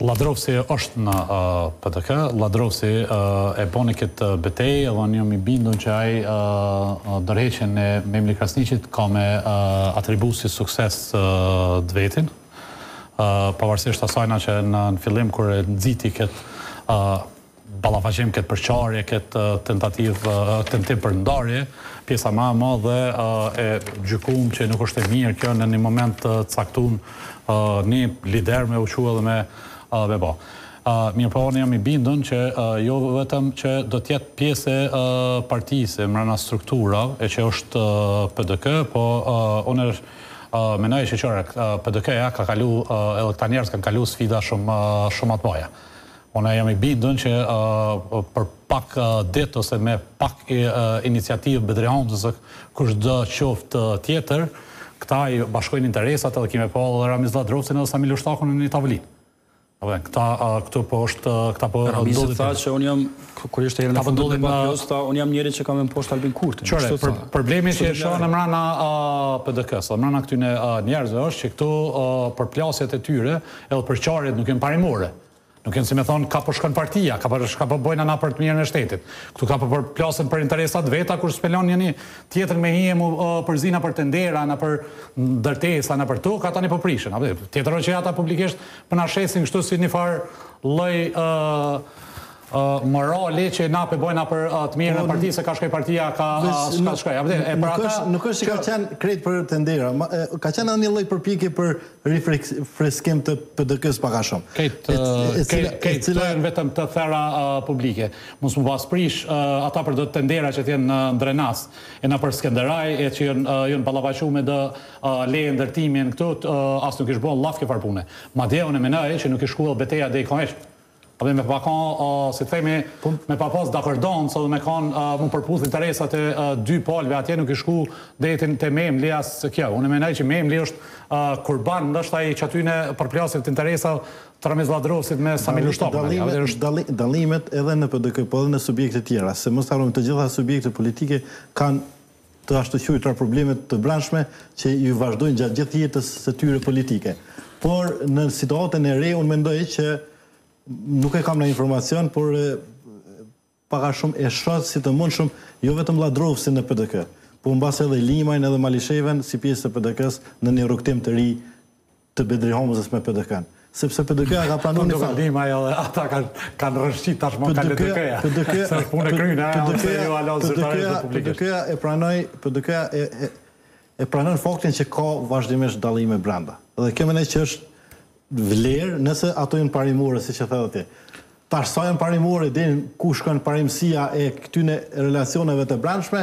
Ladrovsi është në PDK, Ladrovsi e boni këtë betej, edhe unë jam i bindur që ai ndërheqjen e Memli Krasniqit ka me atribu si sukses të vetin. Pavarësisht asajna që në fillim kur e nxiti këtë ballafaqim, këtë përçarje, këtë tentim për ndarje, pjesa më e madhe e gjykuam që nuk është e mirë kjo në një moment të caktuar një lider me uqu edhe me beba. Mirë po, unë jam i bindun që jo vetëm që do t'jetë pjesë e partisë mbrana struktura e që është PDK, po unë menoj që PDK-ja ka kalu, edhe këta njerëz kanë kalu sfida shumë atë baja. Unë jam i bindun që për pak ditë ose me pak iniciativë Bedrihamës ose kushdo qoftë tjetër, këta i bashkojnë interesat edhe kime po edhe Ramiz Ladrovsin edhe Samil Ushtakun në një tavolinë. Këtu po është... Ramiz e tha që unë jam, kur ishte herë në fundit e Bakjosta, unë jam njeri që kam e mposhtë Albin Kurtin. Qore, problemi që e shohë në mrana PDK-s, mrana këtyne njerëzve është që këtu përplasjet e tyre edhe përqarjet nuk jenë parimore. Nuk jenë si me thonë, ka po shkon partia, ka po bojna na për të mirën e shtetit. Këtu ka po përplasen për interesat veta, kur spelon njëni tjetër me hije mu përzina për tendera, na për ndërtesa, na për tuk, ata një po prishen. Tjetërën që ata publikisht për na shesin kështu si një farë lloj morali që na pe bojna për të mirën e partisë, se ka shkoj partia, ka shkoj. Nuk është që ka qenë krejt për tendera, ka qenë edhe një lloj përpjekje për rifreskim të PDK-s pak a shumë. Këtë janë vetëm të thera publike. Mos më pas prish ata për do tendera që t'jenë në Drenas, e na për Skenderaj, e që jënë ballafaqu me dë leje ndërtimin këtu, as nuk ishë bon lafke farpune. Madje unë menoj që nuk ishë shkull beteja dhe i koheq. Me pa kanë, si të themi, me pa pas dakordonës edhe me kanë më përputh interesat e dy palve atje nuk i shku detin të Memli as kjo. Unë menoj që Memli është kurban, ndoshta ai që aty në përplasjet të interesat të Ramiz Ladrovsit me Samil Ushtakun. Dallimet edhe në PDK, po edhe në subjekte tjera, se mos harrojmë të gjitha subjektet politike kanë të ashtu quajtura problemet të brendshme që ju vazhdojnë gjatë gjithë jetës së tyre politike. Por në situatën e re unë mendoj që nuk e kam në informacion, por paka shumë e shoh si të mund shumë, jo vetëm Ladrovsin në PDK, po mbas edhe Limajn edhe Malisheven si pjesë të PDK-s në një rrugtim të ri të Bedrihamës me PDK-n. Sepse PDK-ja ka pranuar një fakt. Limaj edhe ata kanë rrëshqit tashmë ka PDK-ja. Se punë kryna, PDK-ja e pranon faktin që ka vazhdimisht dallime brenda. Dhe kjo mendoj që është vlerë nëse ato janë parimore, si që thëtë ti. Tash sa janë parimore, ku shkon parimësia e këtyne relacioneve të brendshme,